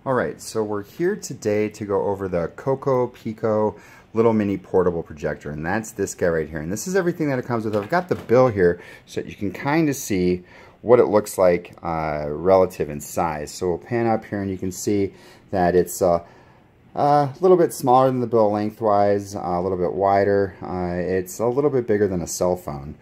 Alright, so we're here today to go over the Cocopico little mini portable projector, and that's this guy right here. And this is everything that it comes with. I've got the bill here so that you can kind of see what it looks like relative in size. So we'll pan up here and you can see that it's a little bit smaller than the bill lengthwise, a little bit wider. It's a little bit bigger than a cell phone.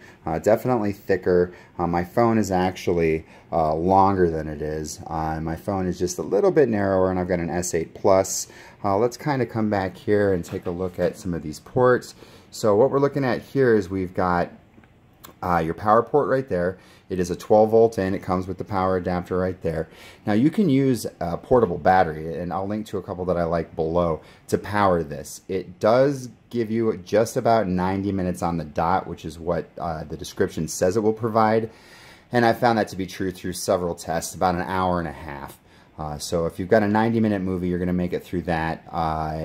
Definitely thicker. My phone is actually longer than it is. My phone is just a little bit narrower, and I've got an S8 Plus. Let's kind of come back here and take a look at some of these ports. So what we're looking at here is we've got your power port right there. It is a 12 volt in. It comes with the power adapter right there. Now you can use a portable battery, and I'll link to a couple that I like below, to power this. It does give you just about 90 minutes on the dot, which is what the description says it will provide. And I found that to be true through several tests, about an hour and a half. So if you've got a 90-minute movie, you're going to make it through that.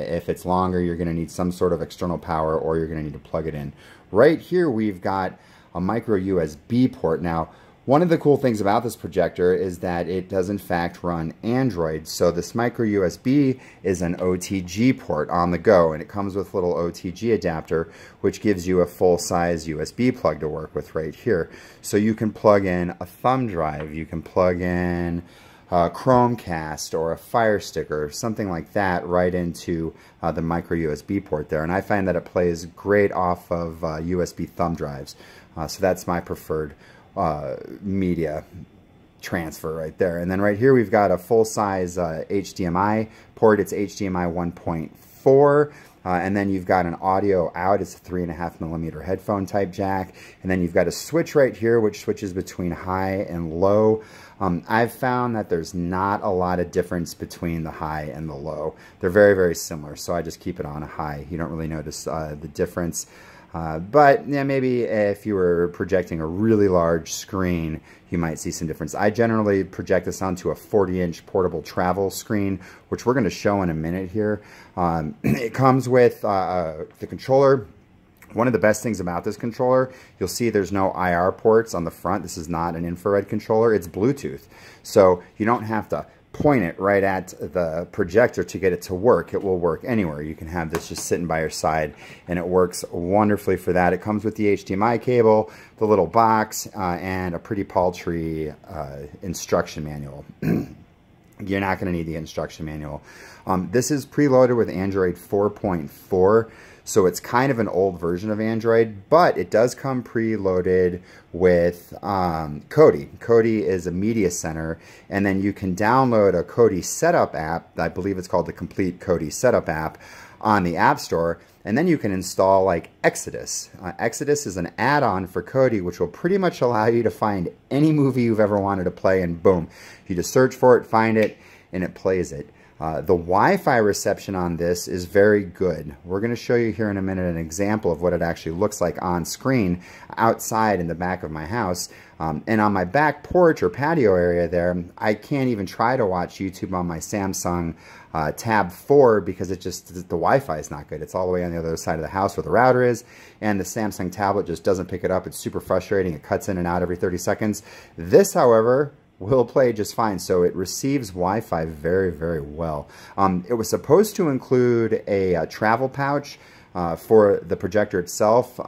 If it's longer, you're going to need some sort of external power, or you're going to need to plug it in. Right here we've got a micro USB port. Now, one of the cool things about this projector is that it does in fact run Android. So this micro USB is an OTG port on the go, and it comes with a little OTG adapter, which gives you a full-size USB plug to work with right here. So you can plug in a thumb drive, you can plug in a Chromecast or a Fire Stick or something like that right into the micro USB port there. And I find that it plays great off of USB thumb drives. So that's my preferred media transfer right there. And then right here we've got a full-size HDMI port. It's HDMI 1.4. And then you've got an audio out. It's a 3.5mm headphone type jack. And then you've got a switch right here which switches between high and low. I've found that there's not a lot of difference between the high and the low. They're very, very similar, so I just keep it on a high. You don't really notice the difference. But yeah, maybe if you were projecting a really large screen, you might see some difference. I generally project this onto a 40-inch portable travel screen, which we're going to show in a minute here. It comes with the controller. One of the best things about this controller, you'll see there's no IR ports on the front. This is not an infrared controller. It's Bluetooth. So you don't have to point it right at the projector to get it to work. It will work anywhere. You can have this just sitting by your side, and it works wonderfully for that. It comes with the HDMI cable, the little box, and a pretty paltry instruction manual. You're not going to need the instruction manual. This is preloaded with Android 4.4. So it's kind of an old version of Android, but it does come preloaded with Kodi. Kodi is a media center, and then you can download a Kodi setup app. I believe it's called the Complete Kodi Setup app on the App Store, and then you can install like Exodus. Exodus is an add-on for Kodi, which will pretty much allow you to find any movie you've ever wanted to play, and boom, you just search for it, find it, and it plays it. The Wi-Fi reception on this is very good. We're going to show you here in a minute an example of what it actually looks like on screen outside in the back of my house. And on my back porch or patio area there, I can't even try to watch YouTube on my Samsung Tab 4 because the Wi-Fi is not good. It's all the way on the other side of the house where the router is, and the Samsung tablet just doesn't pick it up. It's super frustrating. It cuts in and out every 30 seconds. This, however, will play just fine, so it receives Wi-Fi very, very well. It was supposed to include a travel pouch for the projector itself.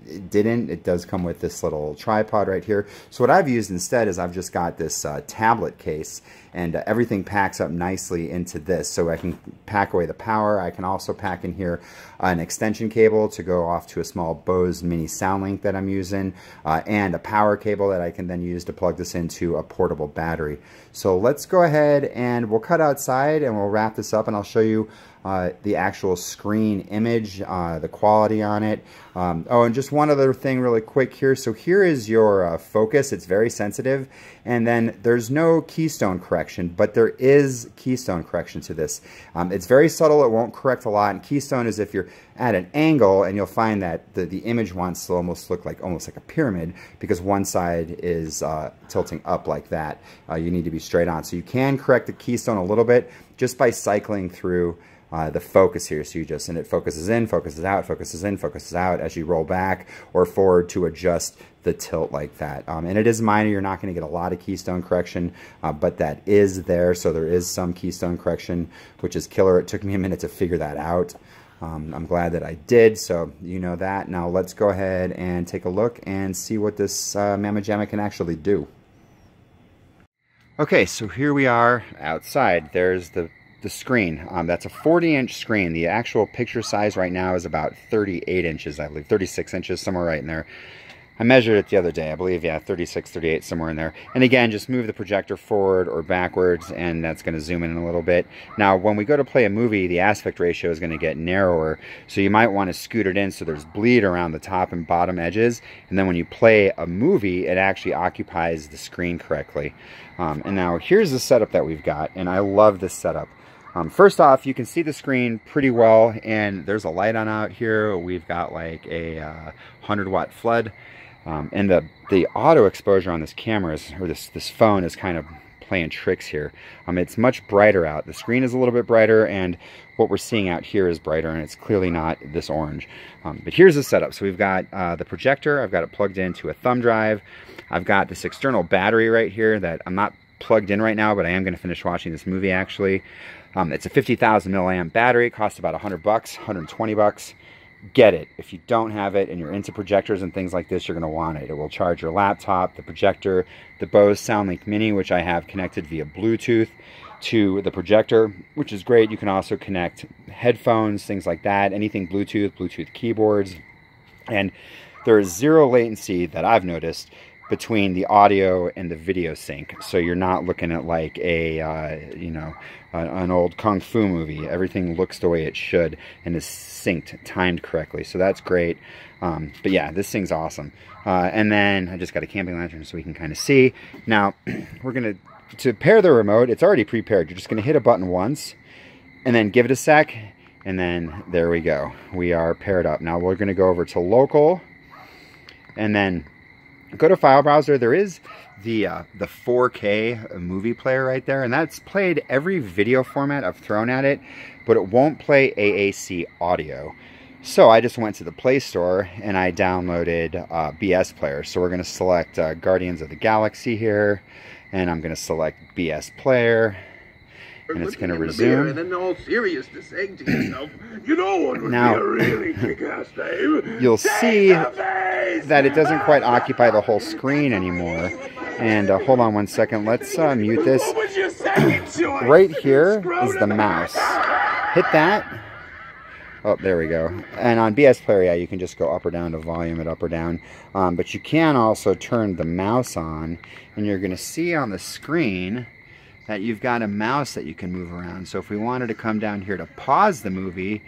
It didn't. It does come with this little tripod right here. So what I've used instead is I've just got this tablet case, and everything packs up nicely into this. So I can pack away the power. I can also pack in here an extension cable to go off to a small Bose mini SoundLink that I'm using, and a power cable that I can then use to plug this into a portable battery. So let's go ahead and we'll cut outside and we'll wrap this up, and I'll show you the actual screen image, the quality on it. Oh, and just one other thing really quick here. So here is your focus. It's very sensitive. And then there's no keystone correction, but there is keystone correction to this. It's very subtle. It won't correct a lot. And keystone is if you're at an angle, and you'll find that the image wants to almost look like a pyramid because one side is tilting up like that. You need to be straight on. So you can correct the keystone a little bit just by cycling through the focus here. So you just, and it focuses in, focuses out, focuses in, focuses out as you roll back or forward to adjust the tilt like that. And it is minor. You're not going to get a lot of keystone correction, but that is there. So there is some keystone correction, which is killer. It took me a minute to figure that out. I'm glad that I did, so you know that. Now let's go ahead and take a look and see what this Mamma Jamma can actually do. Okay, so here we are outside. There's the screen. That's a 40-inch screen. The actual picture size right now is about 38 inches, I believe, 36 inches, somewhere right in there. I measured it the other day, I believe, yeah, 36, 38, somewhere in there. And again, just move the projector forward or backwards, and that's going to zoom in a little bit. Now, when we go to play a movie, the aspect ratio is going to get narrower, so you might want to scoot it in so there's bleed around the top and bottom edges. And then when you play a movie, it actually occupies the screen correctly. And now, here's the setup that we've got, and I love this setup. First off, you can see the screen pretty well, and there's a light on out here. We've got like a 100-watt flood. And the auto exposure on this camera is, or this phone is kind of playing tricks here. It's much brighter out. The screen is a little bit brighter, and what we're seeing out here is brighter, and it's clearly not this orange. But here's the setup. So we've got the projector. I've got it plugged into a thumb drive. I've got this external battery right here that I'm not plugged in right now, but I am going to finish watching this movie actually. It's a 50,000 milliamp battery. It costs about $100, $120. Get it. If you don't have it and you're into projectors and things like this, you're going to want it. It will charge your laptop, the projector, the Bose SoundLink Mini, which I have connected via Bluetooth to the projector, which is great. You can also connect headphones, things like that, anything Bluetooth, Bluetooth keyboards. And there is zero latency that I've noticed between the audio and the video sync. So you're not looking at like a, you know, an old Kung Fu movie. Everything looks the way it should and is synced, timed correctly. So that's great. But yeah, this thing's awesome. And then I just got a camping lantern so we can kind of see. Now, we're going to pair the remote, it's already prepared. You're just going to hit a button once and then give it a sec. And then there we go. We are paired up. Now we're going to go over to local and then go to file browser. There is the 4K movie player right there, and that's played every video format I've thrown at it, but it won't play AAC audio. So I just went to the Play Store and I downloaded BS Player. So we're going to select Guardians of the Galaxy here, and I'm going to select BS Player. And it's going to resume. And in all seriousness, saying to yourself, you know what would be a really kick-ass name? You'll see that it doesn't quite occupy the whole screen anymore. And hold on one second. Let's mute this. Right here is the mouse. Hit that. Oh, there we go. And on BS Player, yeah, you can just go up or down to volume it up or down. But you can also turn the mouse on, and you're going to see on the screen that you've got a mouse that you can move around. So if we wanted to come down here to pause the movie,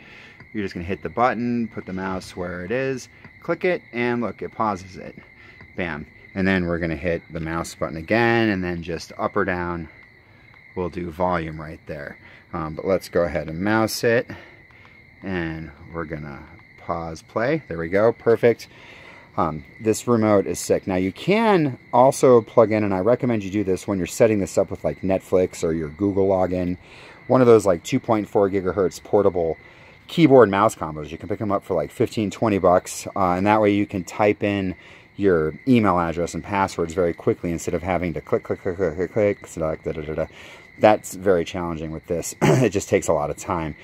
you're just going to hit the button, put the mouse where it is, click it, and look, it pauses it. Bam. And then we're going to hit the mouse button again, and then just up or down, we'll do volume right there. But let's go ahead and mouse it, and we're going to pause play. There we go. Perfect. This remote is sick. Now you can also plug in, and I recommend you do this when you're setting this up with like Netflix or your Google login, one of those like 2.4 gigahertz portable keyboard mouse combos. You can pick them up for like 15, 20 bucks. And that way you can type in your email address and passwords very quickly instead of having to click, click, click, click, click, click, select, da, da, da, da. That's very challenging with this. It just takes a lot of time.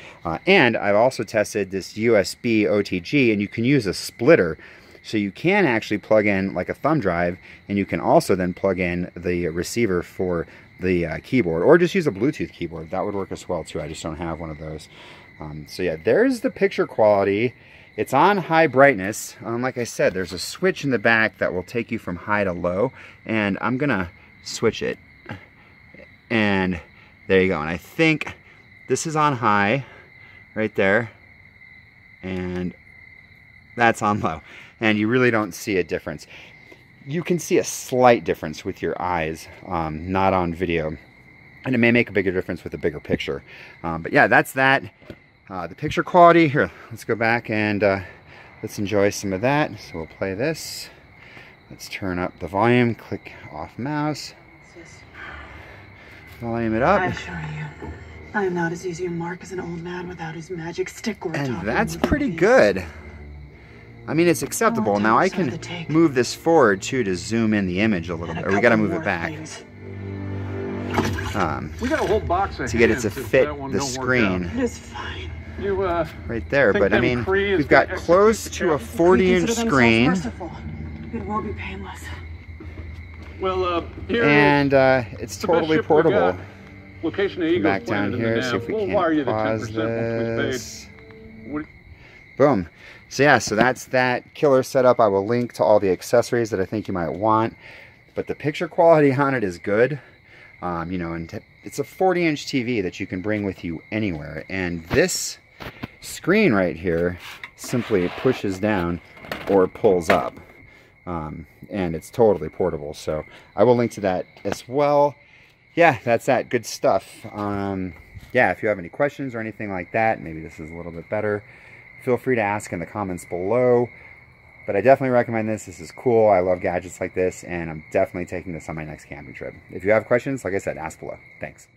And I've also tested this USB OTG, and you can use a splitter. So you can actually plug in like a thumb drive, and you can also then plug in the receiver for the keyboard, or just use a Bluetooth keyboard. That would work as well too. I just don't have one of those. So yeah, there's the picture quality. It's on high brightness. Like I said, there's a switch in the back that will take you from high to low, and I'm gonna switch it. And there you go. And I think this is on high right there, and that's on low. And you really don't see a difference. You can see a slight difference with your eyes, not on video. And it may make a bigger difference with a bigger picture. But yeah, that's that. The picture quality, here, let's go back and let's enjoy some of that. So we'll play this. Let's turn up the volume, click off mouse. Volume it up. I assure you, I am not as easy a mark as an old man without his magic stick or And that's pretty good. I mean, it's acceptable. Now I can move this forward too to zoom in the image a little bit. Or we gotta move it back. We got a whole box of to get it to fit the screen. It is fine. Right there. But I mean, we've got close to a 40-inch screen. It will be painless. Well, here and it's totally portable. Location of Come back down here, see if we can pause this. Boom. So yeah, so that's that killer setup. I will link to all the accessories that I think you might want. But the picture quality on it is good. You know, and it's a 40-inch TV that you can bring with you anywhere. And this screen right here simply pushes down or pulls up. And it's totally portable. So I will link to that as well. Yeah, that's that. Good stuff. Yeah, if you have any questions or anything like that, maybe this is a little bit better, feel free to ask in the comments below. But I definitely recommend this. This is cool. I love gadgets like this, and I'm definitely taking this on my next camping trip. If you have questions, like I said, ask below. Thanks.